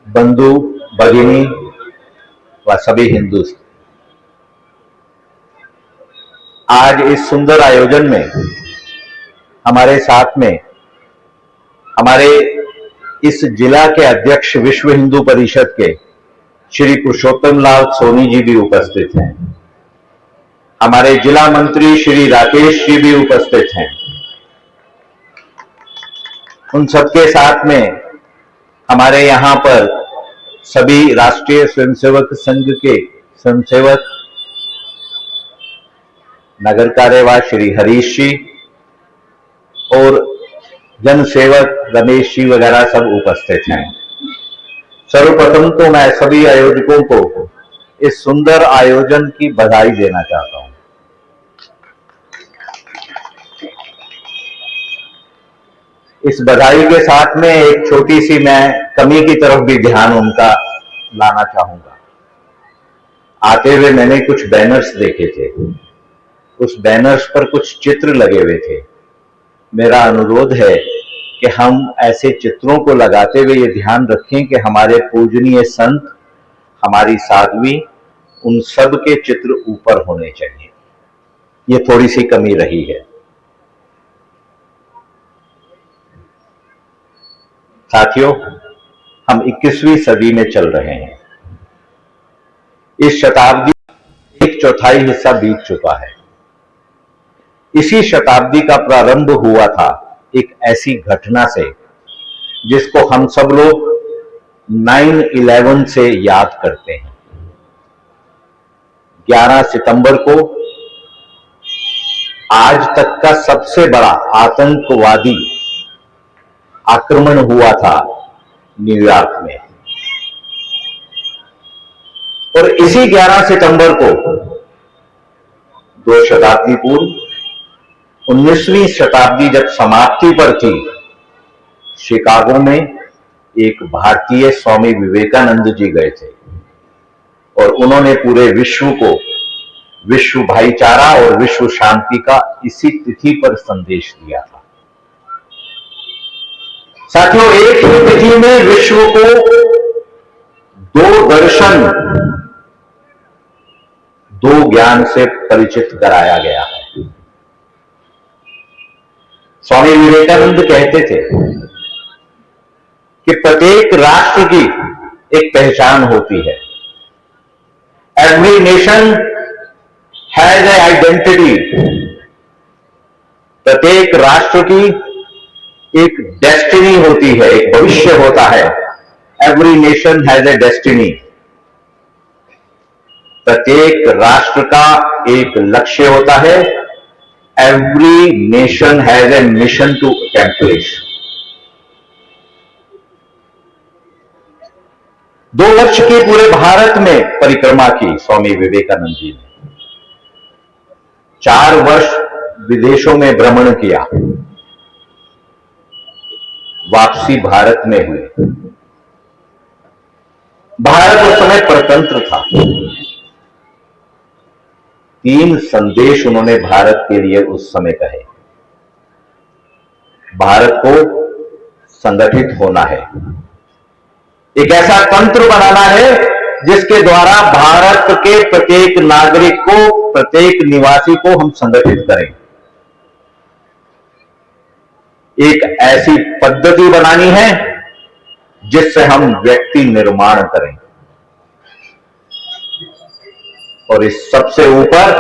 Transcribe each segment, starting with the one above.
बंधु भगिनी व सभी हिंदू, आज इस सुंदर आयोजन में हमारे साथ में हमारे इस जिला के अध्यक्ष विश्व हिंदू परिषद के श्री पुरुषोत्तम लाल सोनी जी भी उपस्थित हैं। हमारे जिला मंत्री श्री राकेश जी भी उपस्थित हैं। उन सबके साथ में हमारे यहां पर सभी राष्ट्रीय स्वयंसेवक संघ के स्वयंसेवक, नगर कार्यवाह श्री हरीश जी और जनसेवक रमेश जी वगैरह सब उपस्थित हैं। सर्वप्रथम तो मैं सभी आयोजकों को इस सुंदर आयोजन की बधाई देना चाहता हूं। इस बधाई के साथ में एक छोटी सी मैं कमी की तरफ भी ध्यान उनका लाना चाहूंगा। आते हुए मैंने कुछ बैनर्स देखे थे, उस बैनर्स पर कुछ चित्र लगे हुए थे। मेरा अनुरोध है कि हम ऐसे चित्रों को लगाते हुए ये ध्यान रखें कि हमारे पूजनीय संत, हमारी साध्वी, उन सब के चित्र ऊपर होने चाहिए। ये थोड़ी सी कमी रही है। साथियों, हम 21वीं सदी में चल रहे हैं। इस शताब्दी एक चौथाई हिस्सा बीत चुका है। इसी शताब्दी का प्रारंभ हुआ था एक ऐसी घटना से जिसको हम सब लोग 9/11 से याद करते हैं। 11 सितंबर को आज तक का सबसे बड़ा आतंकवादी आक्रमण हुआ था न्यूयॉर्क में, और इसी 11 सितंबर को 2 शताब्दी पूर्व 19वीं शताब्दी जब समाप्ति पर थी, शिकागो में एक भारतीय स्वामी विवेकानंद जी गए थे और उन्होंने पूरे विश्व को विश्व भाईचारा और विश्व शांति का इसी तिथि पर संदेश दिया था। साथियों, एक ही तिथि में विश्व को 2 दर्शन, 2 ज्ञान से परिचित कराया गया है। स्वामी विवेकानंद कहते थे कि प्रत्येक राष्ट्र की एक पहचान होती है। Every nation has A identity. प्रत्येक राष्ट्र की एक डेस्टिनी होती है, एक भविष्य होता है। Every nation has a destiny. प्रत्येक राष्ट्र का एक लक्ष्य होता है। Every nation has a mission to accomplish. 2 वर्ष की पूरे भारत में परिक्रमा की स्वामी विवेकानंद जी ने। 4 वर्ष विदेशों में भ्रमण किया, वापसी भारत में हुई। भारत उस समय परतंत्र था। 3 संदेश उन्होंने भारत के लिए उस समय कहे। भारत को संगठित होना है, एक ऐसा तंत्र बनाना है जिसके द्वारा भारत के प्रत्येक नागरिक को, प्रत्येक निवासी को हम संगठित करें। एक ऐसी पद्धति बनानी है जिससे हम व्यक्ति निर्माण करें, और इस सबसे ऊपर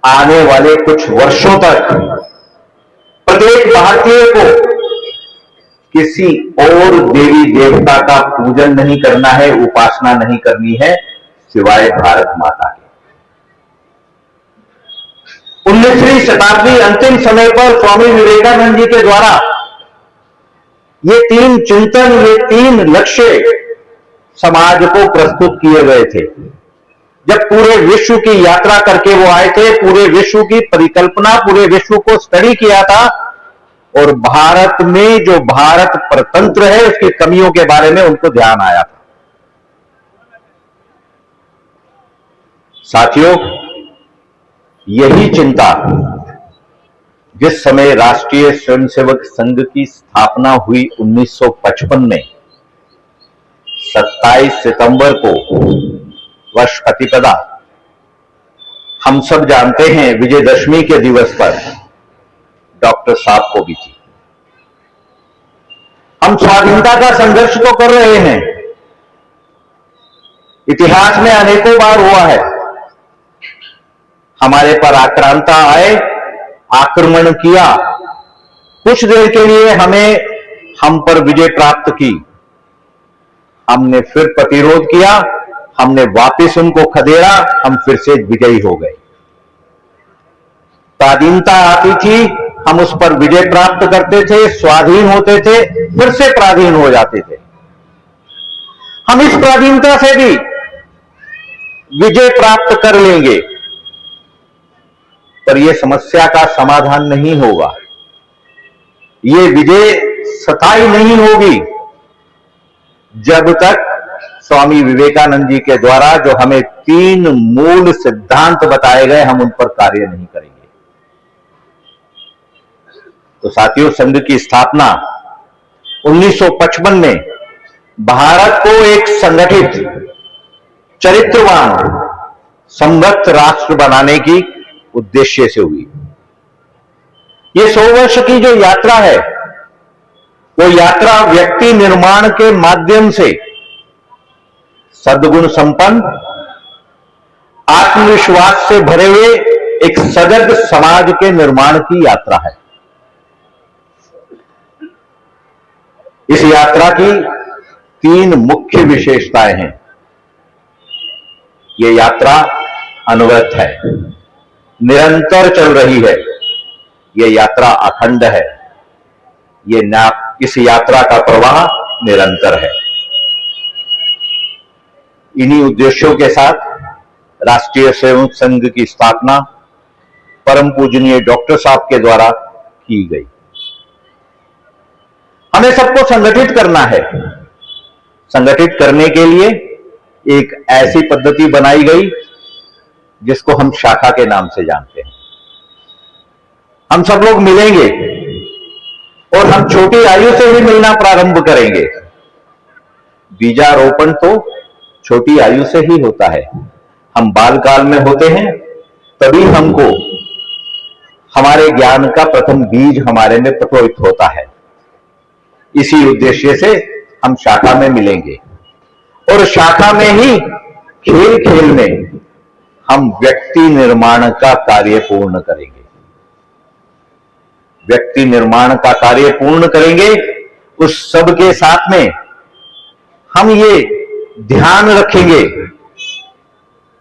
आने वाले कुछ वर्षों तक प्रत्येक भारतीय को किसी और देवी देवता का पूजन नहीं करना है, उपासना नहीं करनी है, सिवाय भारत माता के। 19वीं शताब्दी अंतिम समय पर स्वामी विवेकानंद जी के द्वारा ये 3 चिंतन, ये 3 लक्ष्य समाज को प्रस्तुत किए गए थे। जब पूरे विश्व की यात्रा करके वो आए थे, पूरे विश्व की परिकल्पना, पूरे विश्व को स्टडी किया था, और भारत में जो भारत परतंत्र है उसकी कमियों के बारे में उनको ध्यान आया था। साथियों, यही चिंता जिस समय राष्ट्रीय स्वयंसेवक संघ की स्थापना हुई 1955 में, 27 सितंबर को वर्ष प्रतिपदा हम सब जानते हैं विजयदशमी के दिवस पर डॉक्टर साहब को भी थी। हम स्वाधीनता का संघर्ष तो कर रहे हैं, इतिहास में अनेकों बार हुआ है, हमारे पर आक्रांता आए, आक्रमण किया, कुछ देर के लिए हम पर विजय प्राप्त की, हमने फिर प्रतिरोध किया, हमने वापस उनको खदेड़ा, हम फिर से विजयी हो गए। स्वाधीनता आती थी, हम उस पर विजय प्राप्त करते थे, स्वाधीन होते थे, फिर से पराधीन हो जाते थे। हम इस स्वाधीनता से भी विजय प्राप्त कर लेंगे, पर यह समस्या का समाधान नहीं होगा, ये विजय स्थायी नहीं होगी जब तक स्वामी विवेकानंद जी के द्वारा जो हमें 3 मूल सिद्धांत बताए गए हम उन पर कार्य नहीं करेंगे। तो साथियों, संघ की स्थापना 1955 में भारत को एक संगठित, चरित्रवान, समृद्ध राष्ट्र बनाने की उद्देश्य से हुई। ये 100 वर्ष की जो यात्रा है, वो यात्रा व्यक्ति निर्माण के माध्यम से सद्गुण संपन्न, आत्मविश्वास से भरे हुए एक सजग समाज के निर्माण की यात्रा है। इस यात्रा की 3 मुख्य विशेषताएं हैं। यह यात्रा अनवरत है, निरंतर चल रही है, यह यात्रा अखंड है, इस यात्रा का प्रवाह निरंतर है। इन्हीं उद्देश्यों के साथ राष्ट्रीय स्वयंसेवक संघ की स्थापना परम पूजनीय डॉक्टर साहब के द्वारा की गई। हमें सबको संगठित करना है। संगठित करने के लिए एक ऐसी पद्धति बनाई गई जिसको हम शाखा के नाम से जानते हैं। हम सब लोग मिलेंगे और हम छोटी आयु से ही मिलना प्रारंभ करेंगे। बीजारोपण तो छोटी आयु से ही होता है। हम बाल काल में होते हैं, तभी हमको हमारे ज्ञान का प्रथम बीज हमारे में प्रकटित होता है। इसी उद्देश्य से हम शाखा में मिलेंगे और शाखा में ही खेल खेल में हम व्यक्ति निर्माण का कार्य पूर्ण करेंगे। व्यक्ति निर्माण का कार्य पूर्ण करेंगे। उस सब के साथ में हम ये ध्यान रखेंगे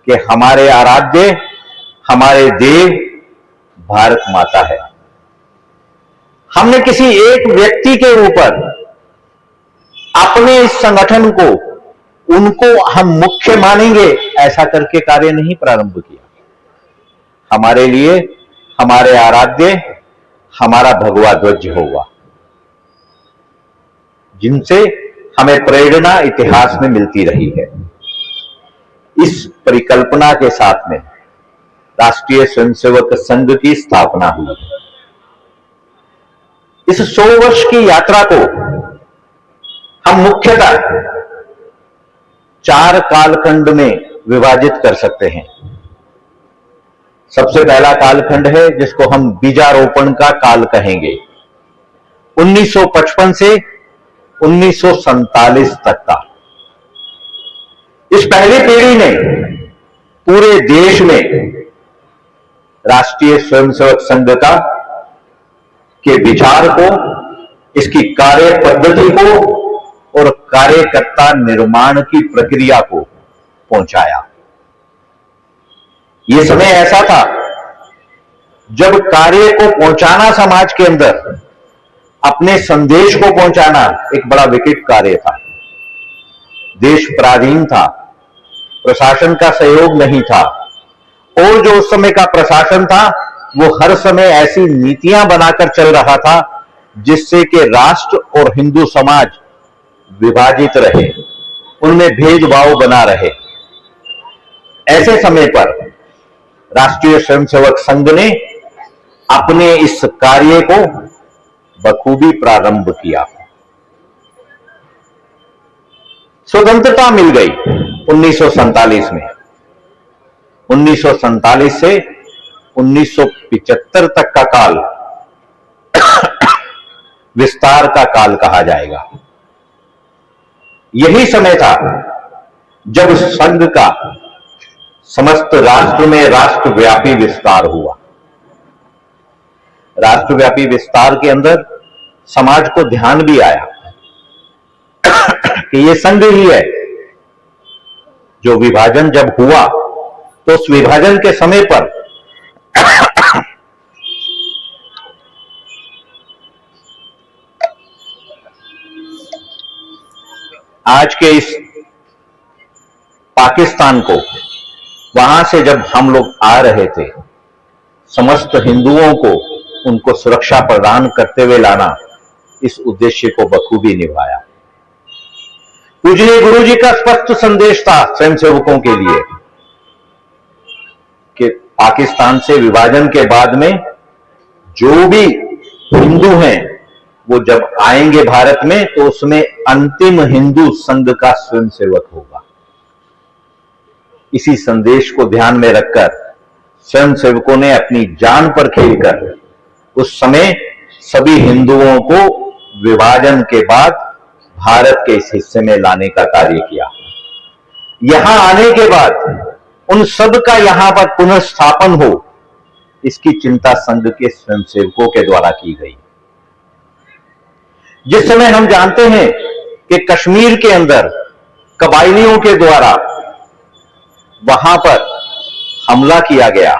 कि हमारे आराध्य, हमारे देव भारत माता है। हमने किसी एक व्यक्ति के ऊपर अपने इस संगठन को, उनको हम मुख्य मानेंगे, ऐसा करके कार्य नहीं प्रारंभ किया। हमारे लिए हमारे आराध्य हमारा भगवा ध्वज होगा, जिनसे हमें प्रेरणा इतिहास में मिलती रही है। इस परिकल्पना के साथ में राष्ट्रीय स्वयंसेवक संघ की स्थापना हुई। इस 100 वर्ष की यात्रा को हम मुख्यतः 4 कालखंड में विभाजित कर सकते हैं। सबसे पहला कालखंड है जिसको हम बीजारोपण का काल कहेंगे, 1955 से 1947 तक का। इस पहली पीढ़ी ने पूरे देश में राष्ट्रीय स्वयंसेवक संघ के विचार को, इसकी कार्य पद्धति को और कार्यकर्ता निर्माण की प्रक्रिया को पहुंचाया। यह समय ऐसा था जब कार्य को पहुंचाना, समाज के अंदर अपने संदेश को पहुंचाना एक बड़ा विकट कार्य था। देश पराधीन था, प्रशासन का सहयोग नहीं था, और जो उस समय का प्रशासन था वो हर समय ऐसी नीतियां बनाकर चल रहा था जिससे कि राष्ट्र और हिंदू समाज विभाजित रहे, उनमें भेदभाव बना रहे। ऐसे समय पर राष्ट्रीय स्वयंसेवक संघ ने अपने इस कार्य को बखूबी प्रारंभ किया। स्वतंत्रता मिल गई 1947 में। 1947 से 1975 तक का काल विस्तार का काल कहा जाएगा। यही समय था जब संघ का समस्त राष्ट्र में राष्ट्रव्यापी विस्तार हुआ। राष्ट्रव्यापी विस्तार के अंदर समाज को ध्यान भी आया कि यह संघ ही है। जो विभाजन जब हुआ तो उस विभाजन के समय पर आज के इस पाकिस्तान को, वहां से जब हम लोग आ रहे थे, समस्त हिंदुओं को उनको सुरक्षा प्रदान करते हुए लाना, इस उद्देश्य को बखूबी निभाया। पूजनीय गुरु जी का स्पष्ट संदेश था स्वयंसेवकों के लिए कि पाकिस्तान से विभाजन के बाद में जो भी हिंदू हैं वो जब आएंगे भारत में तो उसमें अंतिम हिंदू संघ का स्वयंसेवक होगा। इसी संदेश को ध्यान में रखकर स्वयंसेवकों ने अपनी जान पर खेलकर उस समय सभी हिंदुओं को विभाजन के बाद भारत के इस हिस्से में लाने का कार्य किया। यहां आने के बाद उन सब का यहां पर पुनर्स्थापन हो, इसकी चिंता संघ के स्वयंसेवकों के द्वारा की गई। जिस समय हम जानते हैं कि कश्मीर के अंदर कबायलियों के द्वारा वहां पर हमला किया गया,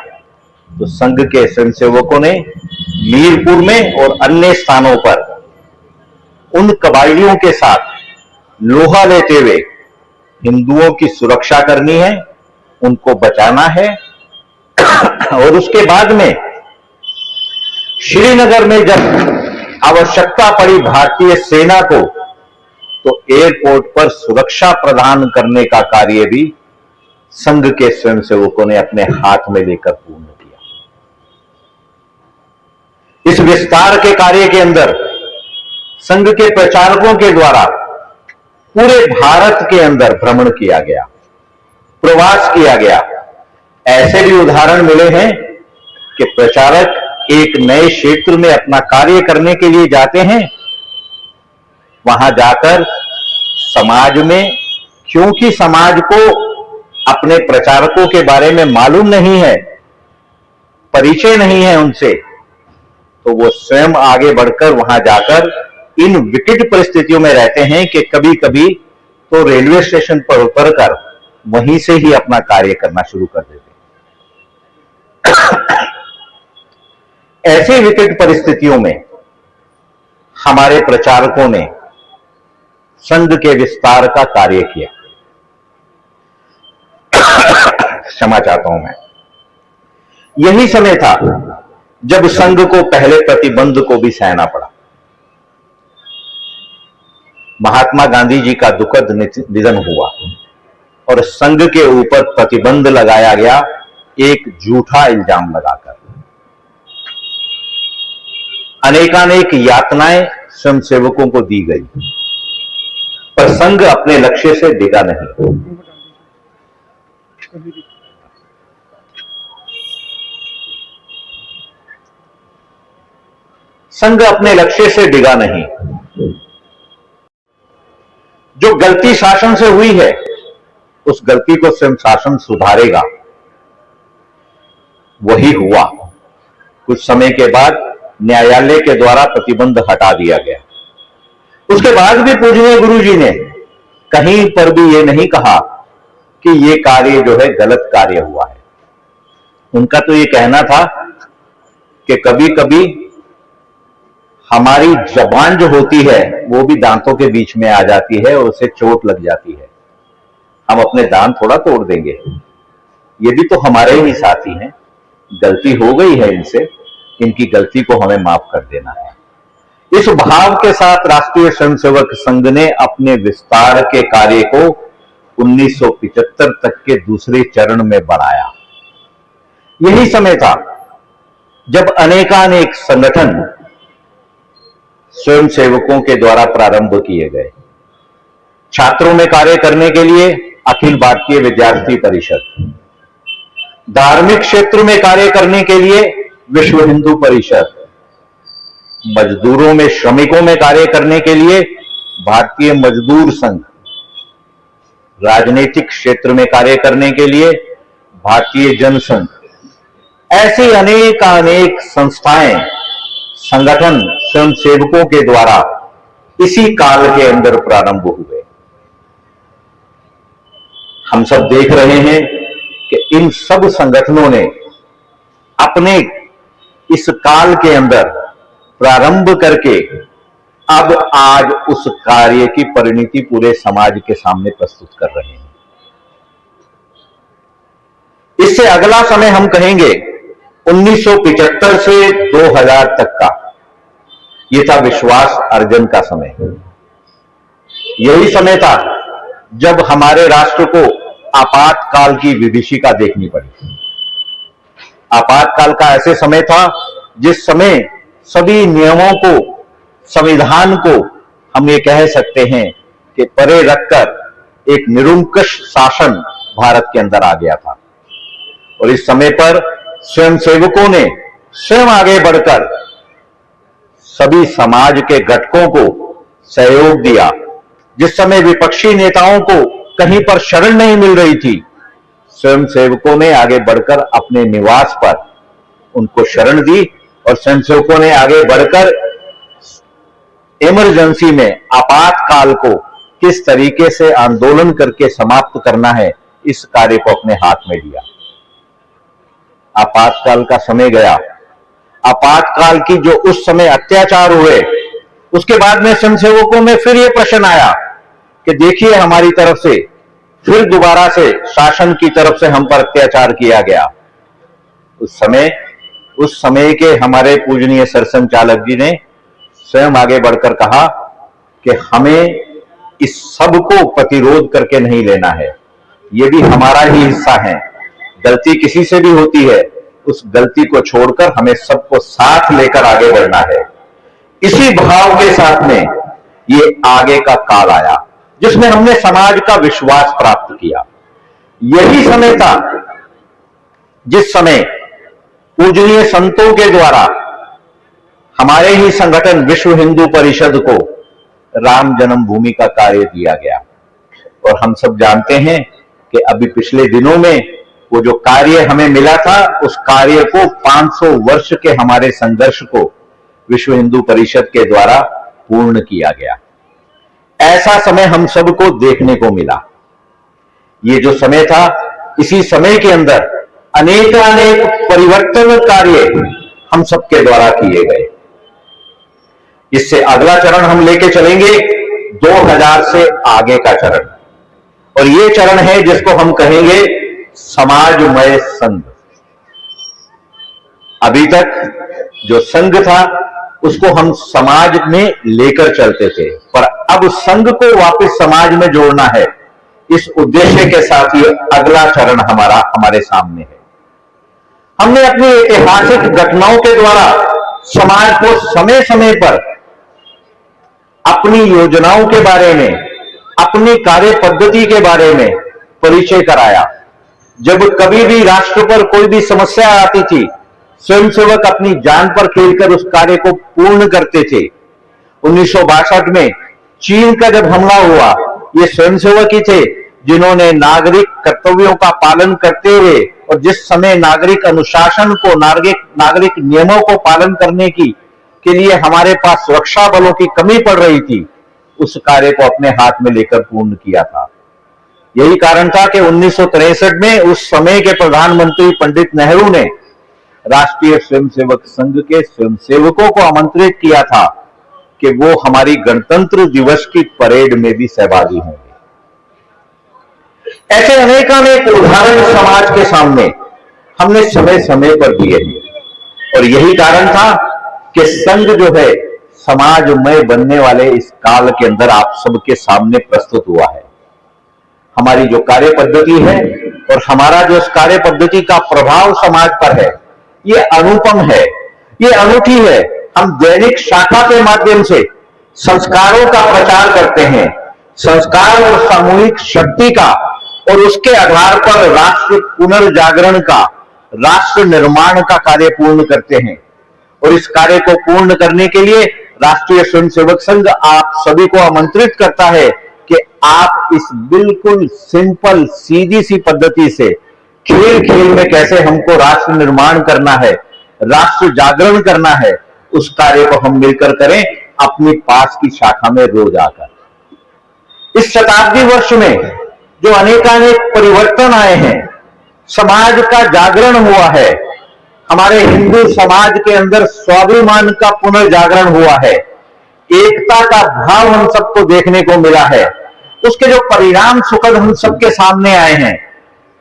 तो संघ के स्वयंसेवकों ने मीरपुर में और अन्य स्थानों पर उन कबायलियों के साथ लोहा लेते हुए हिंदुओं की सुरक्षा करनी है, उनको बचाना है। और उसके बाद में श्रीनगर में जब आवश्यकता पड़ी भारतीय सेना को, तो एयरपोर्ट पर सुरक्षा प्रदान करने का कार्य भी संघ के स्वयंसेवकों ने अपने हाथ में लेकर पूर्ण किया। इस विस्तार के कार्य के अंदर संघ के प्रचारकों के द्वारा पूरे भारत के अंदर भ्रमण किया गया, प्रवास किया गया। ऐसे भी उदाहरण मिले हैं कि प्रचारक एक नए क्षेत्र में अपना कार्य करने के लिए जाते हैं, वहां जाकर समाज में, क्योंकि समाज को अपने प्रचारकों के बारे में मालूम नहीं है, परिचय नहीं है उनसे, तो वो स्वयं आगे बढ़कर वहां जाकर इन विकट परिस्थितियों में रहते हैं कि कभी कभी तो रेलवे स्टेशन पर उतरकर वहीं से ही अपना कार्य करना शुरू कर देते हैं। ऐसी विकट परिस्थितियों में हमारे प्रचारकों ने संघ के विस्तार का कार्य किया। क्षमा चाहता हूं मैं। यही समय था जब संघ को पहले प्रतिबंध को भी सहना पड़ा। महात्मा गांधी जी का दुखद निधन हुआ और संघ के ऊपर प्रतिबंध लगाया गया, एक झूठा इल्जाम लगाकर। अनेकानेक यातनाएं स्वयंसेवकों को दी गई, पर संघ अपने लक्ष्य से डिगा नहीं। संघ अपने लक्ष्य से डिगा नहीं। जो गलती शासन से हुई है, उस गलती को स्वयं शासन सुधारेगा। वही हुआ। कुछ समय के बाद न्यायालय के द्वारा प्रतिबंध हटा दिया गया। उसके बाद भी पूजनीय गुरु जी ने कहीं पर भी ये नहीं कहा कि ये कार्य जो है गलत कार्य हुआ है। उनका तो ये कहना था कि कभी कभी हमारी जबान जो होती है वो भी दांतों के बीच में आ जाती है और उसे चोट लग जाती है। हम अपने दांत थोड़ा तोड़ देंगे, ये भी तो हमारे ही साथी हैं। गलती हो गई है इनसे, इनकी गलती को हमें माफ कर देना है। इस भाव के साथ राष्ट्रीय स्वयंसेवक संघ ने अपने विस्तार के कार्य को 1975 तक के दूसरे चरण में बढ़ाया। यही समय था जब अनेकानेक संगठन स्वयंसेवकों के द्वारा प्रारंभ किए गए। छात्रों में कार्य करने के लिए अखिल भारतीय विद्यार्थी परिषद, धार्मिक क्षेत्र में कार्य करने के लिए विश्व हिंदू परिषद, मजदूरों में श्रमिकों में कार्य करने के लिए भारतीय मजदूर संघ, राजनीतिक क्षेत्र में कार्य करने के लिए भारतीय जनसंघ, ऐसी अनेक संस्थाएं, संगठन स्वयंसेवकों के द्वारा इसी काल के अंदर प्रारंभ हुए। हम सब देख रहे हैं कि इन सब संगठनों ने अपने इस काल के अंदर प्रारंभ करके अब आज उस कार्य की परिणति पूरे समाज के सामने प्रस्तुत कर रहे हैं। इससे अगला समय हम कहेंगे 1975 से 2000 तक का, यह था विश्वास अर्जन का समय। यही समय था जब हमारे राष्ट्र को आपातकाल की विभीषिका देखनी पड़ी। आपातकाल का ऐसे समय था जिस समय सभी नियमों को, संविधान को हम ये कह सकते हैं कि परे रखकर एक निरंकुश शासन भारत के अंदर आ गया था। और इस समय पर स्वयंसेवकों ने स्वयं आगे बढ़कर सभी समाज के घटकों को सहयोग दिया। जिस समय विपक्षी नेताओं को कहीं पर शरण नहीं मिल रही थी, स्वयंसेवकों ने आगे बढ़कर अपने निवास पर उनको शरण दी और स्वयंसेवकों ने आगे बढ़कर इमरजेंसी में आपातकाल को किस तरीके से आंदोलन करके समाप्त करना है, इस कार्य को अपने हाथ में लिया। आपातकाल का समय गया। आपातकाल की जो उस समय अत्याचार हुए, उसके बाद में स्वयंसेवकों में फिर यह प्रश्न आया कि देखिए हमारी तरफ से फिर दोबारा से शासन की तरफ से हम पर अत्याचार किया गया। उस समय के हमारे पूजनीय सरसंघचालक जी ने स्वयं आगे बढ़कर कहा कि हमें इस सब को प्रतिरोध करके नहीं लेना है, ये भी हमारा ही हिस्सा है। गलती किसी से भी होती है, उस गलती को छोड़कर हमें सबको साथ लेकर आगे बढ़ना है। इसी भाव के साथ में ये आगे का काल आया जिसमें हमने समाज का विश्वास प्राप्त किया। यही समय था जिस समय पूजनीय संतों के द्वारा हमारे ही संगठन विश्व हिंदू परिषद को राम जन्मभूमि का कार्य दिया गया। और हम सब जानते हैं कि अभी पिछले दिनों में वो जो कार्य हमें मिला था, उस कार्य को 500 वर्ष के हमारे संघर्ष को विश्व हिंदू परिषद के द्वारा पूर्ण किया गया। ऐसा समय हम सबको देखने को मिला। ये जो समय था, इसी समय के अंदर अनेक परिवर्तन कार्य हम सबके द्वारा किए गए। इससे अगला चरण हम लेके चलेंगे 2000 से आगे का चरण, और ये चरण है जिसको हम कहेंगे समाजमय संघ। अभी तक जो संघ था उसको हम समाज में लेकर चलते थे, पर अब संघ को वापस समाज में जोड़ना है। इस उद्देश्य के साथ ये अगला चरण हमारे सामने है। हमने अपनी ऐतिहासिक घटनाओं के द्वारा समाज को समय समय पर अपनी योजनाओं के बारे में, अपनी कार्य पद्धति के बारे में परिचय कराया। जब कभी भी राष्ट्र पर कोई भी समस्या आती थी, स्वयंसेवक अपनी जान पर खेलकर उस कार्य को पूर्ण करते थे। 1962 में चीन का जब हमला हुआ, ये स्वयंसेवक ही थे जिन्होंने नागरिक कर्तव्यों का पालन करते हुए और जिस समय नागरिक अनुशासन को, नागरिक नियमों को पालन करने के लिए हमारे पास सुरक्षा बलों की कमी पड़ रही थी, उस कार्य को अपने हाथ में लेकर पूर्ण किया था। यही कारण था कि 1963 में उस समय के प्रधानमंत्री पंडित नेहरू ने राष्ट्रीय स्वयंसेवक संघ के स्वयंसेवकों को आमंत्रित किया था कि वो हमारी गणतंत्र दिवस की परेड में भी सहभागी होंगे। ऐसे अनेक उदाहरण समाज के सामने हमने समय समय पर दिए हैं। और यही कारण था कि संघ जो है समाजमय बनने वाले इस काल के अंदर आप सबके सामने प्रस्तुत हुआ है। हमारी जो कार्य पद्धति है और हमारा जो इस कार्य पद्धति का प्रभाव समाज पर है, ये अनुपम है, ये अनूठी है। हम दैनिक शाखा के माध्यम से संस्कारों का प्रचार करते हैं, संस्कार और सामूहिक शक्ति का और उसके आधार पर राष्ट्र पुनर्जागरण का, राष्ट्र निर्माण का कार्य पूर्ण करते हैं। और इस कार्य को पूर्ण करने के लिए राष्ट्रीय स्वयंसेवक संघ आप सभी को आमंत्रित करता है कि आप इस बिल्कुल सिंपल सीधी सी पद्धति से खेल खेल में कैसे हमको राष्ट्र निर्माण करना है, राष्ट्र जागरण करना है, उस कार्य को हम मिलकर करें अपनी पास की शाखा में रोज आकर। इस शताब्दी वर्ष में जो अनेकानेक परिवर्तन आए हैं, समाज का जागरण हुआ है, हमारे हिंदू समाज के अंदर स्वाभिमान का पुनर्जागरण हुआ है, एकता का भाव हम सबको देखने को मिला है, उसके जो परिणाम सुखद हम सबके सामने आए हैं,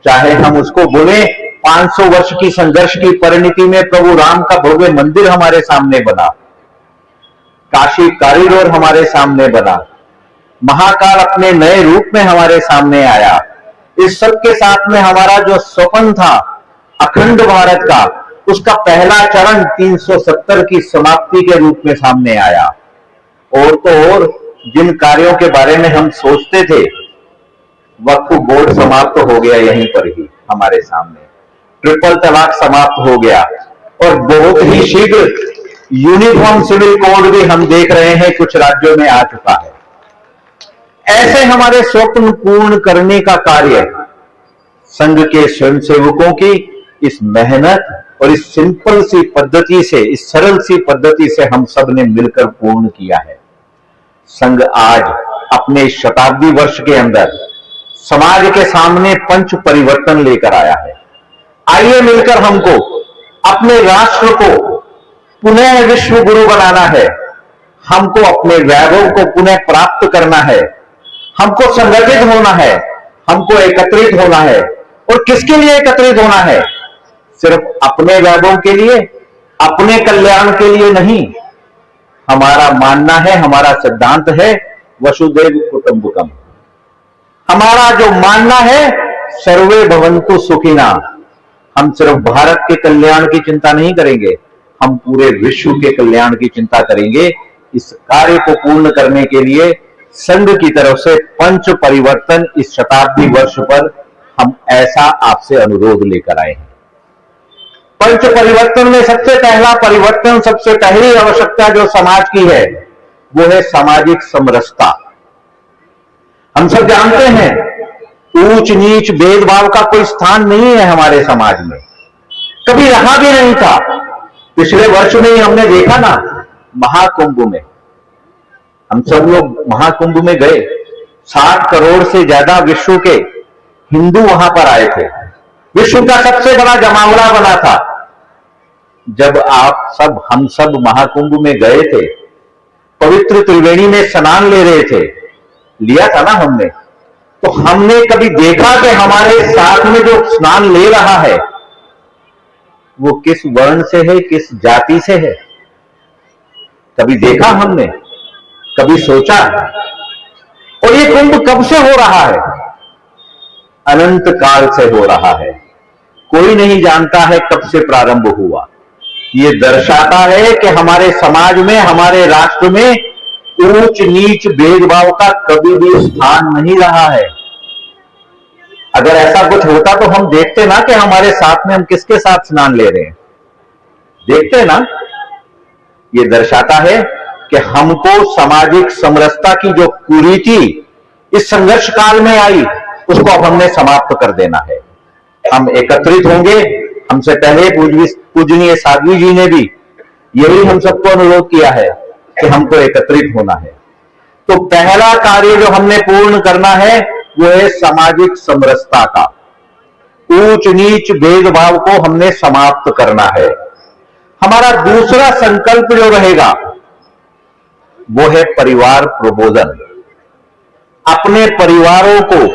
चाहे हम उसको बोले 500 वर्ष की संघर्ष की परिणति में प्रभु राम का भव्य मंदिर हमारे सामने बना, काशी कॉरिडोर हमारे सामने बना, महाकाल अपने नए रूप में हमारे सामने आया, इस सब के साथ में हमारा जो स्वप्न था अखंड भारत का, उसका पहला चरण 370 की समाप्ति के रूप में सामने आया। और तो और जिन कार्यों के बारे में हम सोचते थे, वक्फ बोर्ड समाप्त हो गया यहीं पर ही हमारे सामने, ट्रिपल तलाक समाप्त हो गया, और बहुत ही शीघ्र यूनिफॉर्म सिविल कोड भी हम देख रहे हैं कुछ राज्यों में आ चुका है। ऐसे हमारे स्वप्न पूर्ण करने का कार्य संघ के स्वयंसेवकों की इस मेहनत और इस सिंपल सी पद्धति से, इस सरल सी पद्धति से हम सब ने मिलकर पूर्ण किया है। संघ आज अपने शताब्दी वर्ष के अंदर समाज के सामने पंच परिवर्तन लेकर आया है। आइए मिलकर हमको अपने राष्ट्र को पुनः विश्व गुरु बनाना है, हमको अपने वैभव को पुनः प्राप्त करना है, हमको संगठित होना है, हमको एकत्रित होना है। और किसके लिए एकत्रित होना है? सिर्फ अपने वैभव के लिए, अपने कल्याण के लिए नहीं। हमारा मानना है, हमारा सिद्धांत है वसुधैव कुटुंबकम। हमारा जो मानना है सर्वे भवन्तु सुखिना। हम सिर्फ भारत के कल्याण की चिंता नहीं करेंगे, हम पूरे विश्व के कल्याण की चिंता करेंगे। इस कार्य को पूर्ण करने के लिए संघ की तरफ से पंच परिवर्तन इस शताब्दी वर्ष पर हम ऐसा आपसे अनुरोध लेकर आए हैं। पंच परिवर्तन में सबसे पहला परिवर्तन, सबसे पहली आवश्यकता जो समाज की है वो है सामाजिक समरसता। हम सब जानते हैं ऊंच नीच भेदभाव का कोई स्थान नहीं है हमारे समाज में, कभी रहा भी नहीं था। पिछले वर्ष में ही हमने देखा ना, महाकुंभ में हम सब लोग महाकुंभ में गए, 60 करोड़ से ज्यादा विश्व के हिंदू वहां पर आए थे, विश्व का सबसे बड़ा जमावड़ा बना था। जब हम सब महाकुंभ में गए थे, पवित्र त्रिवेणी में स्नान ले रहे थे, लिया था ना हमने, तो हमने कभी देखा कि हमारे साथ में जो स्नान ले रहा है वो किस वर्ण से है, किस जाति से है? कभी देखा हमने? कभी सोचा? और ये कुंभ कब से हो रहा है? अनंत काल से हो रहा है, कोई नहीं जानता है कब से प्रारंभ हुआ। ये दर्शाता है कि हमारे समाज में, हमारे राष्ट्र में ऊंच नीच भेदभाव का कभी भी स्थान नहीं रहा है। अगर ऐसा कुछ होता तो हम देखते ना कि हमारे साथ में हम किसके साथ स्नान ले रहे हैं, देखते ना। ये दर्शाता है कि हमको सामाजिक समरसता की जो कुरीति इस संघर्ष काल में आई, उसको अब हमने समाप्त कर देना है। हम एकत्रित होंगे। हमसे पहले पूजनीय साध्वी जी ने भी यही हम सबको अनुरोध किया है कि हमको एकत्रित होना है। तो पहला कार्य जो हमने पूर्ण करना है वो है सामाजिक समरसता का। ऊंच नीच भेदभाव को हमने समाप्त करना है। हमारा दूसरा संकल्प जो रहेगा वो है परिवार प्रबोधन। अपने परिवारों को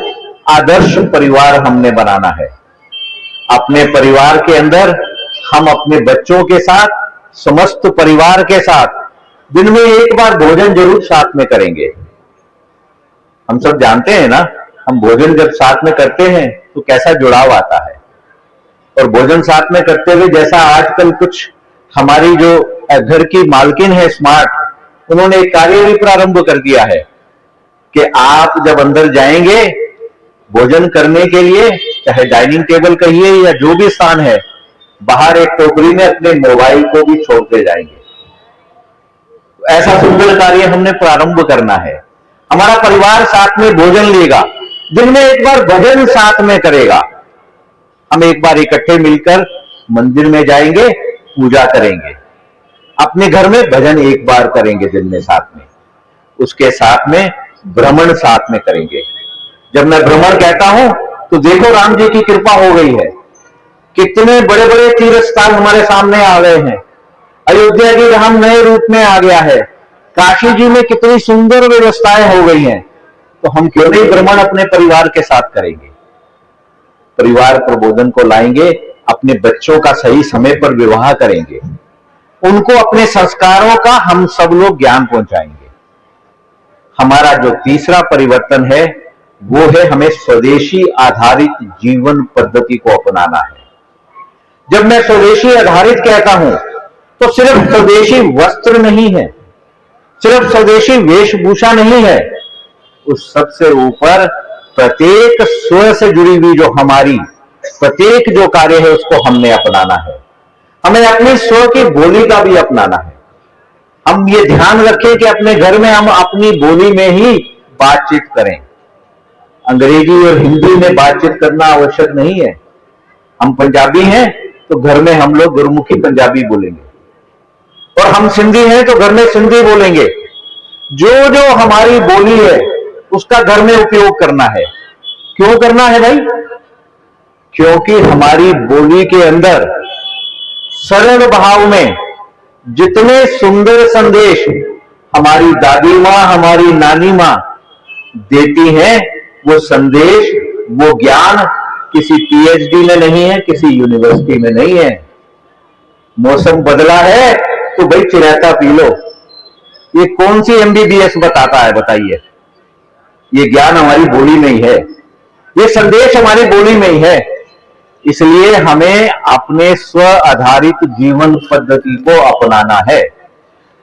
आदर्श परिवार हमने बनाना है। अपने परिवार के अंदर हम अपने बच्चों के साथ, समस्त परिवार के साथ दिन में एक बार भोजन जरूर साथ में करेंगे। हम सब जानते हैं ना, हम भोजन जब साथ में करते हैं तो कैसा जुड़ाव आता है। और भोजन साथ में करते हुए जैसा आजकल कुछ हमारी जो घर की मालकिन है स्मार्ट, उन्होंने एक कार्य भी प्रारंभ कर दिया है कि आप जब अंदर जाएंगे भोजन करने के लिए, चाहे डाइनिंग टेबल कहिए या जो भी स्थान है, बाहर एक टोकरी में अपने मोबाइल को भी छोड़ते जाएंगे। ऐसा सुंदर कार्य हमने प्रारंभ करना है। हमारा परिवार साथ में भोजन लेगा, दिन में एक बार भजन साथ में करेगा। हम एक बार इकट्ठे मिलकर मंदिर में जाएंगे, पूजा करेंगे, अपने घर में भजन एक बार करेंगे दिन में साथ में, उसके साथ में भ्रमण साथ में करेंगे। जब मैं भ्रमण कहता हूं तो देखो राम जी की कृपा हो गई है, कितने बड़े बड़े तीर्थ स्थान हमारे सामने आ गए हैं। अयोध्या जी राम नए रूप में आ गया है, काशी जी में कितनी सुंदर व्यवस्थाएं हो गई हैं। तो हम क्यों नहीं भ्रमण अपने परिवार के साथ करेंगे, परिवार प्रबोधन को लाएंगे, अपने बच्चों का सही समय पर विवाह करेंगे, उनको अपने संस्कारों का हम सब लोग ज्ञान पहुंचाएंगे। हमारा जो तीसरा परिवर्तन है वो है हमें स्वदेशी आधारित जीवन पद्धति को अपनाना है। जब मैं स्वदेशी आधारित कहता हूं तो सिर्फ स्वदेशी वस्त्र नहीं है, सिर्फ स्वदेशी वेशभूषा नहीं है, उस सबसे ऊपर प्रत्येक स्व से जुड़ी हुई जो हमारी प्रत्येक जो कार्य है उसको हमने अपनाना है। हमें अपनी स्व की बोली का भी अपनाना है। हम ये ध्यान रखें कि अपने घर में हम अपनी बोली में ही बातचीत करें। अंग्रेजी और हिंदी में बातचीत करना आवश्यक नहीं है। हम पंजाबी हैं तो घर में हम लोग गुरुमुखी पंजाबी बोलेंगे, और हम सिंधी हैं तो घर में सिंधी बोलेंगे। जो जो हमारी बोली है उसका घर में उपयोग करना है। क्यों करना है भाई? क्योंकि हमारी बोली के अंदर सरल भाव में जितने सुंदर संदेश हमारी दादी मां, हमारी नानी मां देती हैं, वो संदेश, वो ज्ञान किसी पीएचडी में नहीं है, किसी यूनिवर्सिटी में नहीं है। मौसम बदला है तो भाई चिराता पी लो, ये कौन सी एमबीबीएस बताता है बताइए? ये ज्ञान हमारी बोली में ही है, ये संदेश हमारी बोली में ही है। इसलिए हमें अपने स्व आधारित जीवन पद्धति को अपनाना है।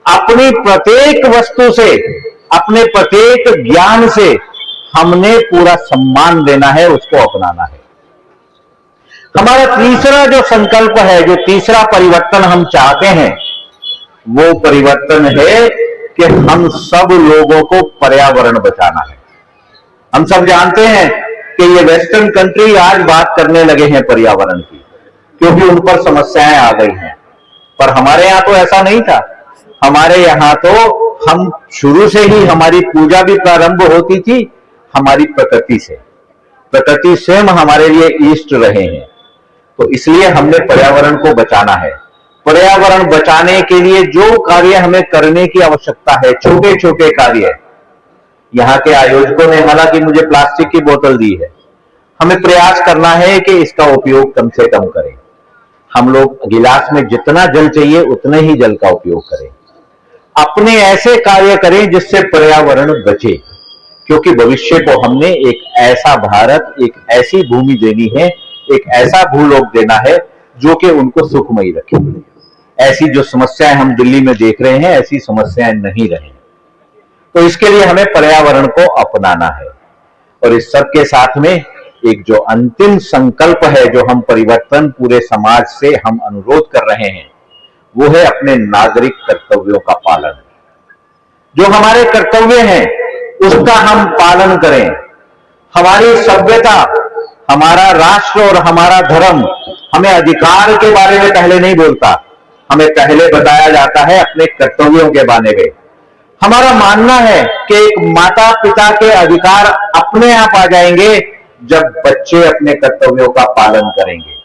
अपनी प्रत्येक वस्तु से, अपने प्रत्येक ज्ञान से हमने पूरा सम्मान देना है, उसको अपनाना है। हमारा तीसरा जो संकल्प है, जो तीसरा परिवर्तन हम चाहते हैं, वो परिवर्तन है कि हम सब लोगों को पर्यावरण बचाना है। हम सब जानते हैं कि ये वेस्टर्न कंट्री आज बात करने लगे हैं पर्यावरण की, क्योंकि उन पर समस्याएं आ गई हैं। पर हमारे यहां तो ऐसा नहीं था। हमारे यहां तो हम शुरू से ही, हमारी पूजा भी प्रारंभ होती थी हमारी प्रकृति से। प्रकृति स्वयं हमारे लिए इष्ट रहे हैं। तो इसलिए हमने पर्यावरण को बचाना है। पर्यावरण बचाने के लिए जो कार्य हमें करने की आवश्यकता है, छोटे छोटे कार्य, यहां के आयोजकों ने हालांकि मुझे प्लास्टिक की बोतल दी है, हमें प्रयास करना है कि इसका उपयोग कम से कम करें। हम लोग गिलास में जितना जल चाहिए उतने ही जल का उपयोग करें। अपने ऐसे कार्य करें जिससे पर्यावरण बचे, क्योंकि भविष्य को हमने एक ऐसा भारत, एक ऐसी भूमि देनी है, एक ऐसा भूलोक देना है जो कि उनको सुखमयी रखे। ऐसी जो समस्याएं हम दिल्ली में देख रहे हैं, ऐसी समस्याएं नहीं रहें। तो इसके लिए हमें पर्यावरण को अपनाना है। और इस सब के साथ में एक जो अंतिम संकल्प है, जो हम परिवर्तन पूरे समाज से हम अनुरोध कर रहे हैं, वो है अपने नागरिक कर्तव्यों का पालन। जो हमारे कर्तव्य हैं उसका हम पालन करें। हमारी सभ्यता, हमारा राष्ट्र और हमारा धर्म हमें अधिकार के बारे में पहले नहीं बोलता, हमें पहले बताया जाता है अपने कर्तव्यों के बारे में। हमारा मानना है कि एक माता पिता के अधिकार अपने आप आ जाएंगे जब बच्चे अपने कर्तव्यों का पालन करेंगे,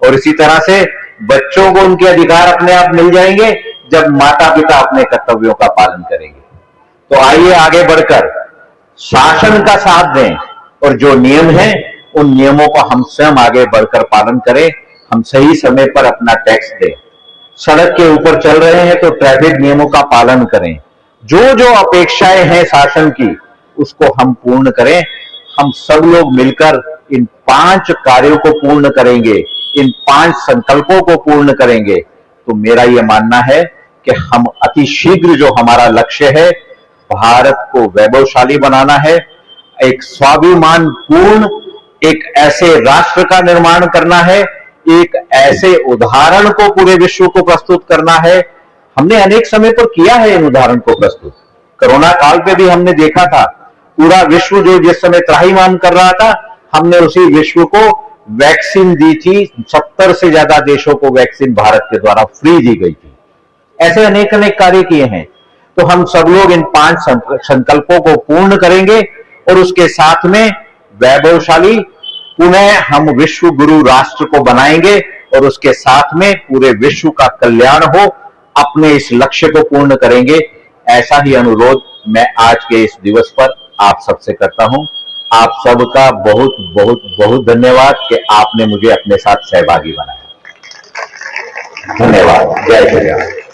और इसी तरह से बच्चों को उनके अधिकार अपने आप मिल जाएंगे जब माता पिता अपने कर्तव्यों का पालन करेंगे। तो आइए आगे बढ़कर शासन का साथ दें, और जो नियम हैं उन नियमों को हम स्वयं आगे बढ़कर पालन करें। हम सही समय पर अपना टैक्स दें, सड़क के ऊपर चल रहे हैं तो ट्रैफिक नियमों का पालन करें। जो जो अपेक्षाएं हैं शासन की उसको हम पूर्ण करें। हम सब लोग मिलकर इन 5 कार्यों को पूर्ण करेंगे, इन 5 संकल्पों को पूर्ण करेंगे, तो मेरा यह मानना है कि हम अति शीघ्र जो हमारा लक्ष्य है भारत को वैभवशाली बनाना है, एक स्वाभिमान पूर्ण एक ऐसे राष्ट्र का निर्माण करना है, एक ऐसे उदाहरण को पूरे विश्व को प्रस्तुत करना है। हमने अनेक समय पर किया है इन उदाहरण को प्रस्तुत। कोरोना काल पे भी हमने देखा था, पूरा विश्व जो जिस समय त्राहिमाम कर रहा था, हमने उसी विश्व को वैक्सीन दी थी। 70 से ज्यादा देशों को वैक्सीन भारत के द्वारा फ्री दी गई थी। ऐसे अनेक अनेक कार्य किए हैं। तो हम सब लोग इन 5 संकल्पों को पूर्ण करेंगे और उसके साथ में वैभवशाली पुनः हम विश्व गुरु राष्ट्र को बनाएंगे और उसके साथ में पूरे विश्व का कल्याण हो, अपने इस लक्ष्य को पूर्ण करेंगे। ऐसा ही अनुरोध मैं आज के इस दिवस पर आप सबसे करता हूं। आप सबका बहुत बहुत बहुत धन्यवाद कि आपने मुझे अपने साथ सहभागी बनाया। धन्यवाद। जय श्री राम।